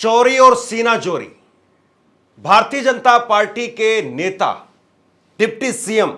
चोरी और सीना चोरी। भारतीय जनता पार्टी के नेता डिप्टी सीएम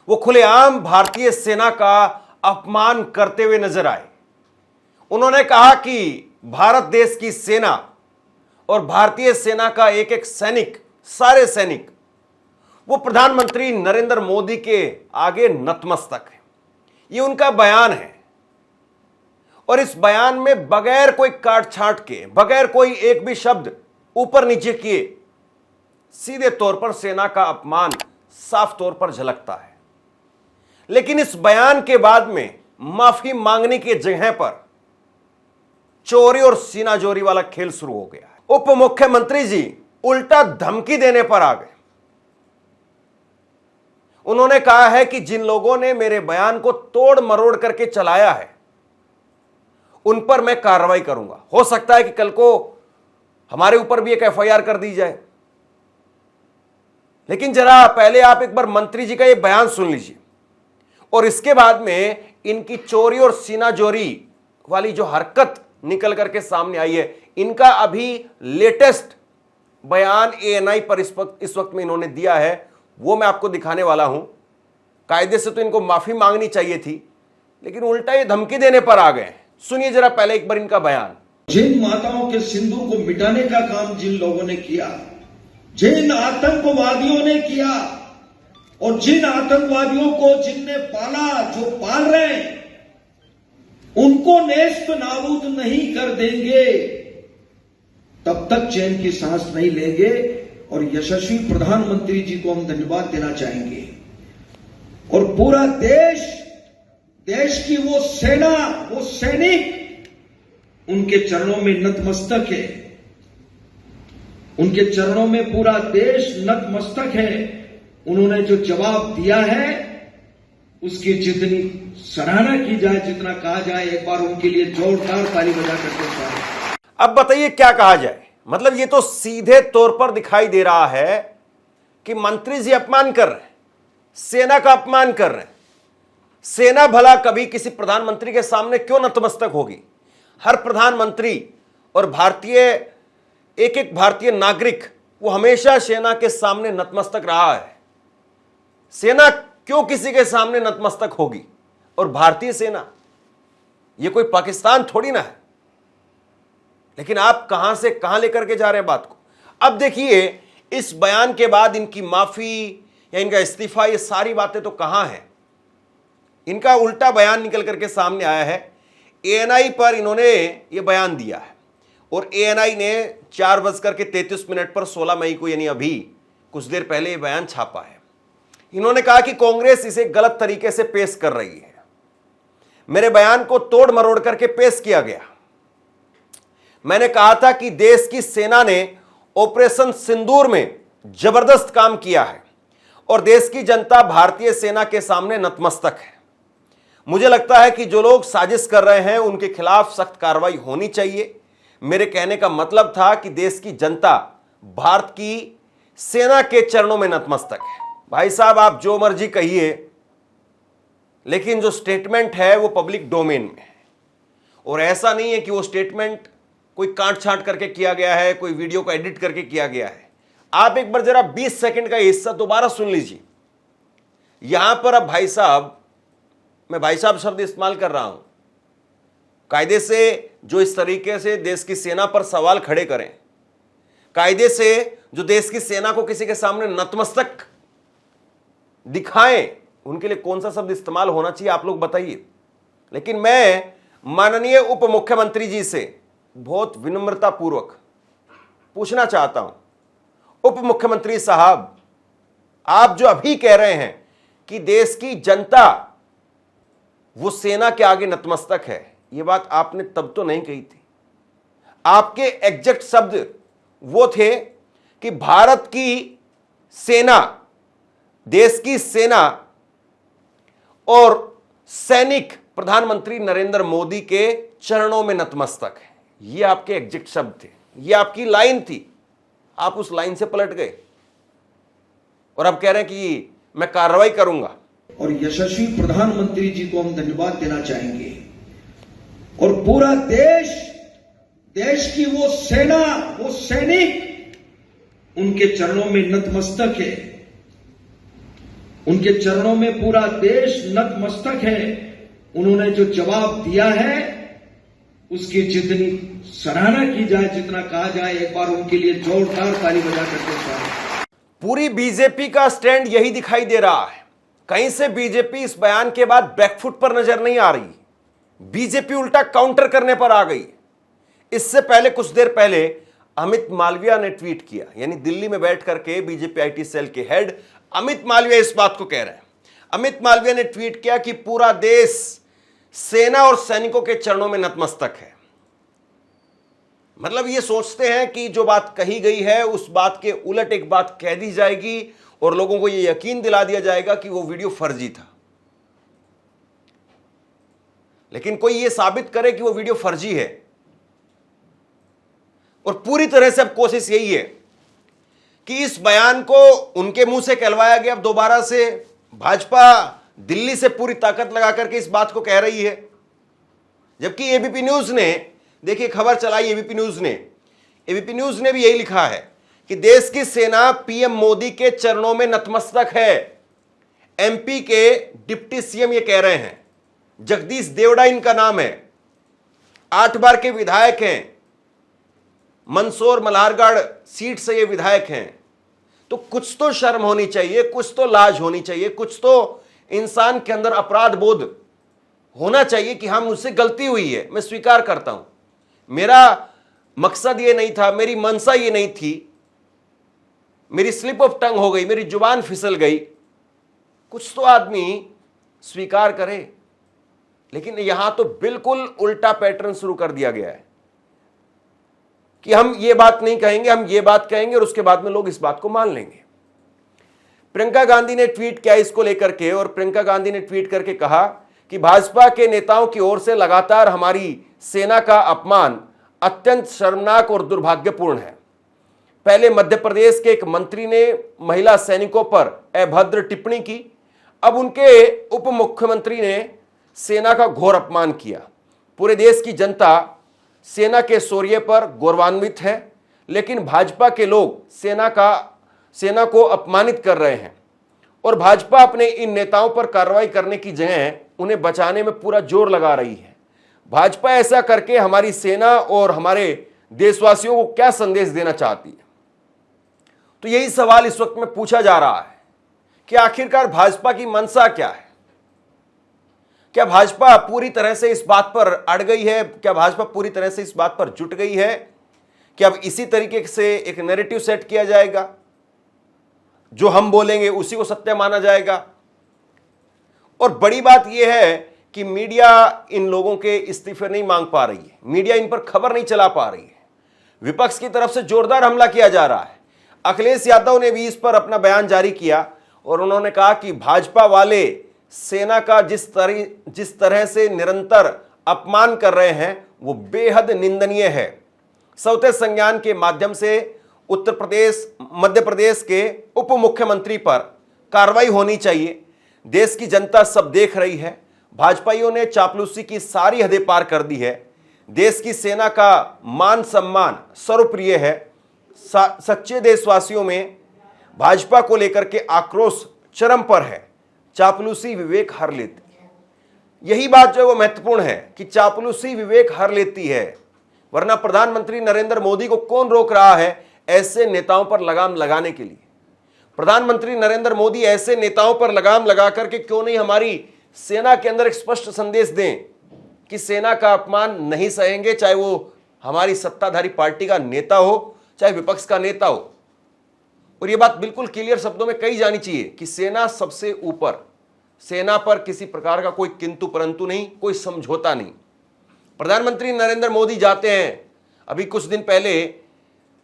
वो खुलेआम भारतीय सेना का अपमान करते हुए नजर आए। उन्होंने कहा कि भारत देश की सेना और भारतीय सेना का एक एक सैनिक, सारे सैनिक वो प्रधानमंत्री नरेंद्र मोदी के आगे नतमस्तक है। ये उनका बयान है और इस बयान में बगैर कोई काट छांट के, बगैर कोई एक भी शब्द ऊपर नीचे किए, सीधे तौर पर सेना का अपमान साफ तौर पर झलकता है। लेकिन इस बयान के बाद में माफी मांगने की जगह पर चोरी और सीनाजोरी वाला खेल शुरू हो गया है। उप मुख्यमंत्री जी उल्टा धमकी देने पर आ गए। उन्होंने कहा है कि जिन लोगों ने मेरे बयान को तोड़ मरोड़ करके चलाया है उन पर मैं कार्रवाई करूंगा। हो सकता है कि कल को हमारे ऊपर भी एक एफआईआर कर दी जाए। लेकिन जरा पहले आप एक बार मंत्री जी का यह बयान सुन लीजिए और इसके बाद में इनकी चोरी और सीनाजोरी वाली जो हरकत निकल करके सामने आई है, इनका अभी लेटेस्ट बयान एएनआई पर इस वक्त में इन्होंने दिया है, वो मैं आपको दिखाने वाला हूं। कायदे से तो इनको माफी मांगनी चाहिए थी, लेकिन उल्टा ये धमकी देने पर आ गए। सुनिए जरा पहले एक बार इनका बयान। जिन माताओं के सिंदूर को मिटाने का काम जिन लोगों ने किया, जिन आतंकवादियों ने किया और जिन आतंकवादियों को जिनने पाला, जो पाल रहे हैं, उनको नेस्त नाबूद नहीं कर देंगे तब तक चैन की सांस नहीं लेंगे। और यशस्वी प्रधानमंत्री जी को हम धन्यवाद देना चाहेंगे और पूरा देश, देश की वो सेना, वो सैनिक उनके चरणों में नतमस्तक है। उनके चरणों में पूरा देश नतमस्तक है। उन्होंने जो जवाब दिया है उसकी जितनी सराहना की जाए, जितना कहा जाए, एक बार उनके लिए जोरदार ताली बजा करके। अब बताइए क्या कहा जाए। मतलब ये तो सीधे तौर पर दिखाई दे रहा है कि मंत्री जी अपमान कर रहे हैं, सेना का अपमान कर रहे हैं। सेना भला कभी किसी प्रधानमंत्री के सामने क्यों नतमस्तक होगी? हर प्रधानमंत्री और भारतीय एक एक भारतीय नागरिक वो हमेशा सेना के सामने नतमस्तक रहा है। सेना क्यों किसी के सामने नतमस्तक होगी? और भारतीय सेना ये कोई पाकिस्तान थोड़ी ना है। लेकिन आप कहां से कहां लेकर के जा रहे हैं बात को। अब देखिए इस बयान के बाद इनकी माफी या इनका इस्तीफा, ये सारी बातें तो कहां हैं। इनका उल्टा बयान निकल करके सामने आया है। एएनआई पर इन्होंने ये बयान दिया है और एएनआई ने 4:33 पर 16 मई को, यानी अभी कुछ देर पहले ये बयान छापा है। इन्होंने कहा कि कांग्रेस इसे गलत तरीके से पेश कर रही है। मेरे बयान को तोड़ मरोड़ करके पेश किया गया। मैंने कहा था कि देश की सेना ने ऑपरेशन सिंदूर में जबरदस्त काम किया है और देश की जनता भारतीय सेना के सामने नतमस्तक है। मुझे लगता है कि जो लोग साजिश कर रहे हैं उनके खिलाफ सख्त कार्रवाई होनी चाहिए। मेरे कहने का मतलब था कि देश की जनता भारत की सेना के चरणों में नतमस्तक है। भाई साहब आप जो मर्जी कहिए, लेकिन जो स्टेटमेंट है वो पब्लिक डोमेन में है और ऐसा नहीं है कि वो स्टेटमेंट कोई काट छांट करके किया गया है, कोई वीडियो को एडिट करके किया गया है। आप एक बार जरा 20 सेकंड का हिस्सा दोबारा सुन लीजिए। यहां पर अब भाई साहब, मैं भाई साहब शब्द इस्तेमाल कर रहा हूं, कायदे से जो इस तरीके से देश की सेना पर सवाल खड़े करें, कायदे से जो देश की सेना को किसी के सामने नतमस्तक दिखाएं, उनके लिए कौन सा शब्द इस्तेमाल होना चाहिए आप लोग बताइए। लेकिन मैं माननीय उप मुख्यमंत्री जी से बहुत विनम्रता पूर्वक पूछना चाहता हूं, उप मुख्यमंत्री साहब, आप जो अभी कह रहे हैं कि देश की जनता वो सेना के आगे नतमस्तक है, ये बात आपने तब तो नहीं कही थी। आपके एग्जैक्ट शब्द वो थे कि भारत की सेना, देश की सेना और सैनिक प्रधानमंत्री नरेंद्र मोदी के चरणों में नतमस्तक है। ये आपके एग्जैक्ट शब्द थे, ये आपकी लाइन थी। आप उस लाइन से पलट गए और अब कह रहे हैं कि मैं कार्रवाई करूंगा। और यशस्वी प्रधानमंत्री जी को हम धन्यवाद देना चाहेंगे और पूरा देश, देश की वो सेना, वो सैनिक उनके चरणों में नतमस्तक है। उनके चरणों में पूरा देश नतमस्तक है। उन्होंने जो जवाब दिया है उसकी जितनी सराहना की जाए, जितना कहा जाए, एक बार उनके लिए जोरदार ताली बजा करके स्वागत। पूरी बीजेपी का स्टैंड यही दिखाई दे रहा है। कहीं से बीजेपी इस बयान के बाद बैकफुट पर नजर नहीं आ रही। बीजेपी उल्टा काउंटर करने पर आ गई। इससे पहले, कुछ देर पहले अमित मालविया ने ट्वीट किया, यानी दिल्ली में बैठ करके बीजेपी आईटी सेल के हेड अमित मालविया इस बात को कह रहे हैं। अमित मालविया ने ट्वीट किया कि पूरा देश सेना और सैनिकों के चरणों में नतमस्तक है। मतलब ये सोचते हैं कि जो बात कही गई है उस बात के उलट एक बात कह दी जाएगी और लोगों को यह यकीन दिला दिया जाएगा कि वो वीडियो फर्जी था। लेकिन कोई यह साबित करे कि वो वीडियो फर्जी है, और पूरी तरह से अब कोशिश यही है कि इस बयान को उनके मुंह से कहलवाया गया। अब दोबारा से भाजपा दिल्ली से पूरी ताकत लगा करके इस बात को कह रही है, जबकि एबीपी न्यूज ने, देखिए खबर चलाई एबीपी न्यूज ने भी यही लिखा है कि देश की सेना पीएम मोदी के चरणों में नतमस्तक है। एमपी के डिप्टी सीएम ये कह रहे हैं, जगदीश देवड़ा इनका नाम है, 8 बार के विधायक हैं, मंदसौर मल्हारगढ़ सीट से ये विधायक हैं। तो कुछ तो शर्म होनी चाहिए, कुछ तो लाज होनी चाहिए, कुछ तो इंसान के अंदर अपराध बोध होना चाहिए कि हाँ मुझसे गलती हुई है, मैं स्वीकार करता हूं, मेरा मकसद ये नहीं था, मेरी मनसा ये नहीं थी, मेरी स्लिप ऑफ टंग हो गई, मेरी जुबान फिसल गई। कुछ तो आदमी स्वीकार करे। लेकिन यहां तो बिल्कुल उल्टा पैटर्न शुरू कर दिया गया है कि हम ये बात नहीं कहेंगे, हम ये बात कहेंगे, और उसके बाद में लोग इस बात को मान लेंगे। प्रियंका गांधी ने ट्वीट किया इसको लेकर के, और प्रियंका गांधी ने ट्वीट करके कहा कि भाजपा के नेताओं की ओर से लगातार हमारी सेना का अपमान अत्यंत शर्मनाक और दुर्भाग्यपूर्ण है। पहले मध्य प्रदेश के एक मंत्री ने महिला सैनिकों पर अभद्र टिप्पणी की, अब उनके उप मुख्यमंत्री ने सेना का घोर अपमान किया। पूरे देश की जनता सेना के शौर्य पर गौरवान्वित है, लेकिन भाजपा के लोग सेना को अपमानित कर रहे हैं, और भाजपा अपने इन नेताओं पर कार्रवाई करने की जगह उन्हें बचाने में पूरा जोर लगा रही है। भाजपा ऐसा करके हमारी सेना और हमारे देशवासियों को क्या संदेश देना चाहती है? तो यही सवाल इस वक्त में पूछा जा रहा है कि आखिरकार भाजपा की मंशा क्या है? क्या भाजपा पूरी तरह से इस बात पर अड़ गई है? क्या भाजपा पूरी तरह से इस बात पर जुट गई है कि अब इसी तरीके से एक नैरेटिव सेट किया जाएगा, जो हम बोलेंगे उसी को सत्य माना जाएगा? और बड़ी बात यह है कि मीडिया इन लोगों के इस्तीफे नहीं मांग पा रही है, मीडिया इन पर खबर नहीं चला पा रही है। विपक्ष की तरफ से जोरदार हमला किया जा रहा है। अखिलेश यादव ने भी इस पर अपना बयान जारी किया और उन्होंने कहा कि भाजपा वाले सेना का जिस तरह से निरंतर अपमान कर रहे हैं वो बेहद निंदनीय है। सौते संज्ञान के माध्यम से उत्तर प्रदेश, मध्य प्रदेश के उप मुख्यमंत्री पर कार्रवाई होनी चाहिए। देश की जनता सब देख रही है। भाजपाइयों ने चापलूसी की सारी हदें पार कर दी है। देश की सेना का मान सम्मान सर्वप्रिय है। सच्चे देशवासियों में भाजपा को लेकर के आक्रोश चरम पर है। चापलूसी विवेक हर लेती है। यही बात जो है वो महत्वपूर्ण है कि चापलूसी विवेक हर लेती है, वरना प्रधानमंत्री नरेंद्र मोदी को कौन रोक रहा है ऐसे नेताओं पर लगाम लगाने के लिए? प्रधानमंत्री नरेंद्र मोदी ऐसे नेताओं पर लगाम लगा करके क्यों नहीं हमारी सेना के अंदर एक स्पष्ट संदेश दें कि सेना का अपमान नहीं सहेंगे, चाहे वो हमारी सत्ताधारी पार्टी का नेता हो, चाहे विपक्ष का नेता हो। और ये बात बिल्कुल क्लियर शब्दों में कही जानी चाहिए कि सेना सबसे ऊपर, सेना पर किसी प्रकार का कोई किंतु परंतु नहीं, कोई समझौता नहीं। प्रधानमंत्री नरेंद्र मोदी जाते हैं, अभी कुछ दिन पहले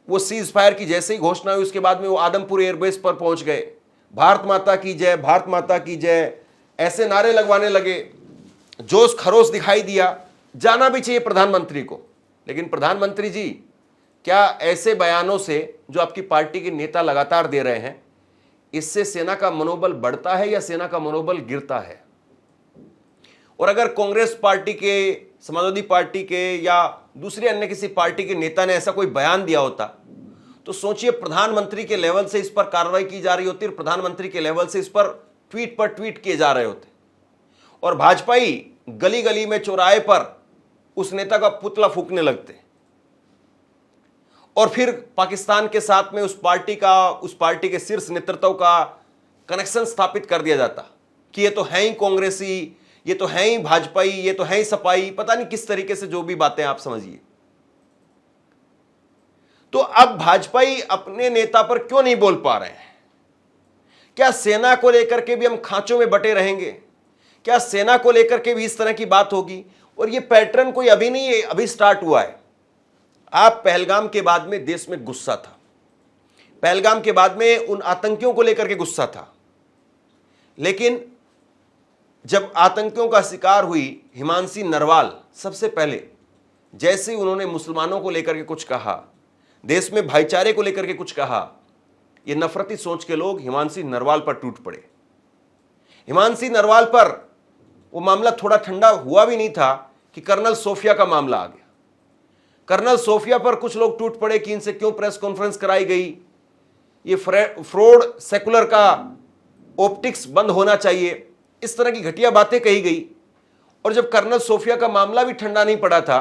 वो सीज फायर की जैसे ही घोषणा हुई उसके बाद में वो आदमपुर एयरबेस पर पहुंच गए, भारत माता की जय, भारत माता की जय ऐसे नारे लगवाने लगे, जोश खरोश दिखाई दिया। जाना भी चाहिए प्रधानमंत्री को, लेकिन प्रधानमंत्री जी क्या ऐसे बयानों से जो आपकी पार्टी के नेता लगातार दे रहे हैं, इससे सेना का मनोबल बढ़ता है या सेना का मनोबल गिरता है? और अगर कांग्रेस पार्टी के समाजवादी पार्टी के या दूसरी अन्य किसी पार्टी के नेता ने ऐसा कोई बयान दिया होता, तो सोचिए प्रधानमंत्री के लेवल से इस पर कार्रवाई की जा रही होती और प्रधानमंत्री के लेवल से इस पर ट्वीट किए जा रहे होते और भाजपाई गली गली में चौराहे पर उस नेता का पुतला फूंकने लगते और फिर पाकिस्तान के साथ में उस पार्टी के शीर्ष नेतृत्व का कनेक्शन स्थापित कर दिया जाता कि ये तो है ही कांग्रेसी, ये तो है ही भाजपाई, ये तो है ही सपाई, पता नहीं किस तरीके से जो भी बातें आप समझिए। तो अब भाजपाई अपने नेता पर क्यों नहीं बोल पा रहे हैं? क्या सेना को लेकर के भी हम खांचों में बटे रहेंगे? क्या सेना को लेकर के भी इस तरह की बात होगी? और ये पैटर्न कोई अभी नहीं है, अभी स्टार्ट हुआ है। आप पहलगाम के बाद में देश में गुस्सा था, पहलगाम के बाद में उन आतंकियों को लेकर के गुस्सा था, लेकिन जब आतंकियों का शिकार हुई हिमांशी नरवाल, सबसे पहले जैसे ही उन्होंने मुसलमानों को लेकर के कुछ कहा, देश में भाईचारे को लेकर के कुछ कहा, ये नफरती सोच के लोग हिमांशी नरवाल पर टूट पड़े। हिमांशी नरवाल पर वो मामला थोड़ा ठंडा हुआ भी नहीं था कि कर्नल सोफिया का मामला आ गया। कर्नल सोफिया पर कुछ लोग टूट पड़े कि इनसे क्यों प्रेस कॉन्फ्रेंस कराई गई, ये फ्रॉड सेकुलर का ऑप्टिक्स बंद होना चाहिए, इस तरह की घटिया बातें कही गई। और जब कर्नल सोफिया का मामला भी ठंडा नहीं पड़ा था,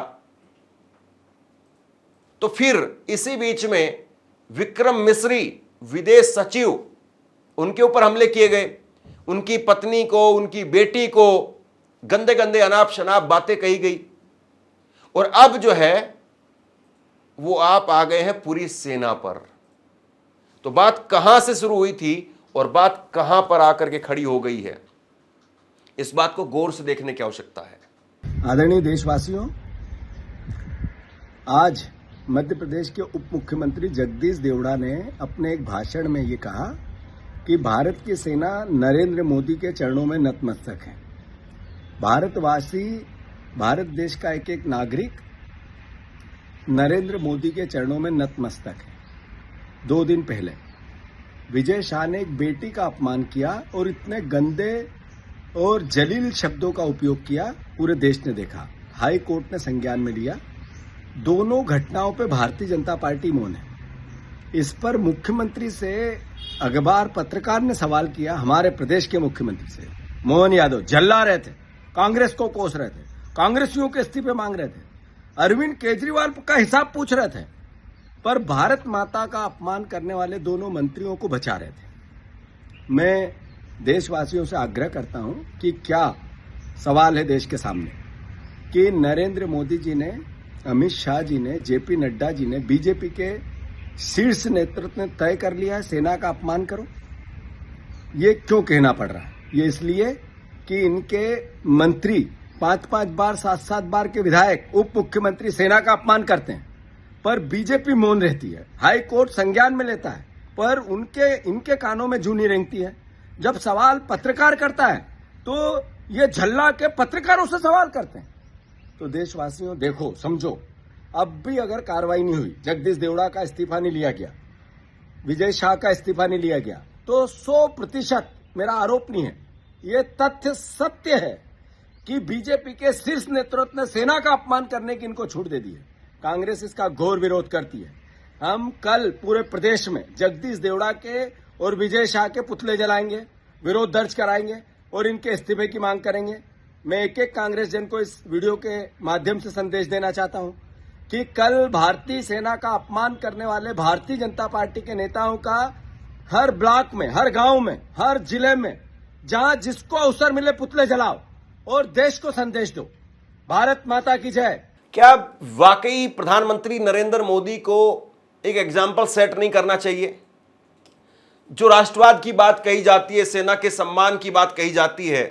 तो फिर इसी बीच में विक्रम मिस्री विदेश सचिव, उनके ऊपर हमले किए गए, उनकी पत्नी को, उनकी बेटी को गंदे गंदे अनाप शनाप बातें कही गई। और अब जो है वो आप आ गए हैं पूरी सेना पर। तो बात कहां से शुरू हुई थी और बात कहां पर आकर के खड़ी हो गई है, इस बात को गौर से देखने की आवश्यकता है। आदरणीय देशवासियों, आज मध्य प्रदेश के उप मुख्यमंत्री जगदीश देवड़ा ने अपने एक भाषण में ये कहा कि भारत की सेना नरेंद्र मोदी के चरणों में नतमस्तक है। भारतवासी, भारत देश का एक एक नागरिक नरेंद्र मोदी के चरणों में नतमस्तक है। 2 दिन पहले विजय शाह ने एक बेटी का अपमान किया और इतने गंदे और जलील शब्दों का उपयोग किया, पूरे देश ने देखा, हाई कोर्ट ने संज्ञान में लिया। दोनों घटनाओं पे भारतीय जनता पार्टी मौन है। इस पर मुख्यमंत्री से अखबार पत्रकार ने सवाल किया, हमारे प्रदेश के मुख्यमंत्री से, मोहन यादव झल्ला रहे थे, कांग्रेस को कोस रहे थे, कांग्रेसियों के इस्तीफे मांग रहे थे, अरविंद केजरीवाल का हिसाब पूछ रहे थे, पर भारत माता का अपमान करने वाले दोनों मंत्रियों को बचा रहे थे। मैं देशवासियों से आग्रह करता हूं कि क्या सवाल है देश के सामने कि नरेंद्र मोदी जी ने, अमित शाह जी ने, जेपी नड्डा जी ने, बीजेपी के शीर्ष नेतृत्व ने तय कर लिया है सेना का अपमान करो। ये क्यों कहना पड़ रहा है? ये इसलिए कि इनके मंत्री 5-5 बार, 7-7 बार के विधायक, उप मुख्यमंत्री सेना का अपमान करते हैं, पर बीजेपी मौन रहती है। हाई कोर्ट संज्ञान में लेता है, पर इनके कानों में जूं नहीं रेंगती है। जब सवाल पत्रकार करता है तो ये झल्ला के पत्रकारों से सवाल करते हैं। तो देशवासियों, देखो, समझो, अब भी अगर कार्रवाई नहीं हुई, जगदीश देवड़ा का इस्तीफा नहीं लिया गया, विजय शाह का इस्तीफा नहीं लिया गया, तो 100% मेरा आरोप नहीं है, ये तथ्य सत्य है कि बीजेपी के शीर्ष नेतृत्व ने सेना का अपमान करने की इनको छूट दे दी है। कांग्रेस इसका घोर विरोध करती है। हम कल पूरे प्रदेश में जगदीश देवड़ा के और विजय शाह के पुतले जलाएंगे, विरोध दर्ज कराएंगे और इनके इस्तीफे की मांग करेंगे। मैं एक एक कांग्रेस जन को इस वीडियो के माध्यम से संदेश देना चाहता हूं कि कल भारतीय सेना का अपमान करने वाले भारतीय जनता पार्टी के नेताओं का हर ब्लॉक में, हर गांव में, हर जिले में, जहां जिसको अवसर मिले, पुतले जलाओ और देश को संदेश दो, भारत माता की जय। क्या वाकई प्रधानमंत्री नरेंद्र मोदी को एक एग्जाम्पल सेट नहीं करना चाहिए? जो राष्ट्रवाद की बात कही जाती है, सेना के सम्मान की बात कही जाती है,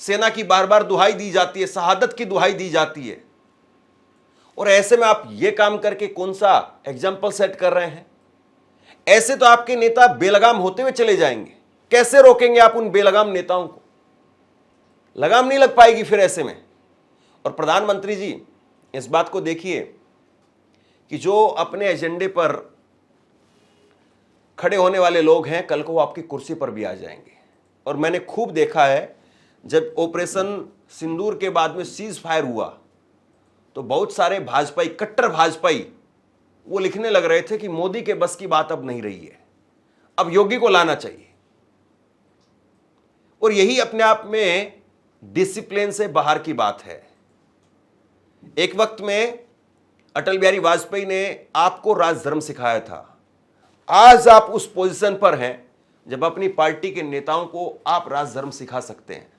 सेना की बार बार दुहाई दी जाती है, शहादत की दुहाई दी जाती है, और ऐसे में आप ये काम करके कौन सा एग्जाम्पल सेट कर रहे हैं? ऐसे तो आपके नेता बेलगाम होते हुए चले जाएंगे। कैसे रोकेंगे आप उन बेलगाम नेताओं को? लगाम नहीं लग पाएगी फिर ऐसे में। और प्रधानमंत्री जी, इस बात को देखिए कि जो अपने एजेंडे पर खड़े होने वाले लोग हैं, कल को वो आपकी कुर्सी पर भी आ जाएंगे। और मैंने खूब देखा है, जब ऑपरेशन सिंदूर के बाद में सीज फायर हुआ, तो बहुत सारे भाजपाई, कट्टर भाजपाई, वो लिखने लग रहे थे कि मोदी के बस की बात अब नहीं रही है, अब योगी को लाना चाहिए। और यही अपने आप में डिसिप्लिन से बाहर की बात है। एक वक्त में अटल बिहारी वाजपेयी ने आपको राजधर्म सिखाया था। आज आप उस पोजीशन पर हैं जब अपनी पार्टी के नेताओं को आप राजधर्म सिखा सकते हैं,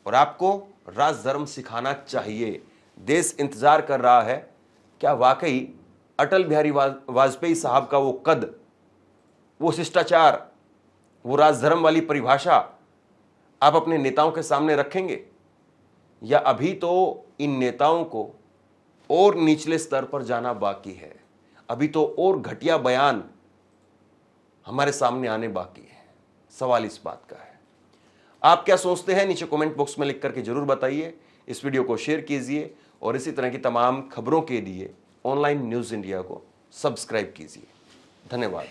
और आपको राजधर्म सिखाना चाहिए। देश इंतजार कर रहा है, क्या वाकई अटल बिहारी वाजपेयी साहब का वो कद, वो शिष्टाचार, वो राजधर्म वाली परिभाषा आप अपने नेताओं के सामने रखेंगे, या अभी तो इन नेताओं को और निचले स्तर पर जाना बाकी है? अभी तो और घटिया बयान हमारे सामने आने बाकी है। सवाल इस बात का है। आप क्या सोचते हैं, नीचे कमेंट बॉक्स में लिख करके जरूर बताइए। इस वीडियो को शेयर कीजिए और इसी तरह की तमाम खबरों के लिए ऑनलाइन न्यूज़ इंडिया को सब्सक्राइब कीजिए। धन्यवाद।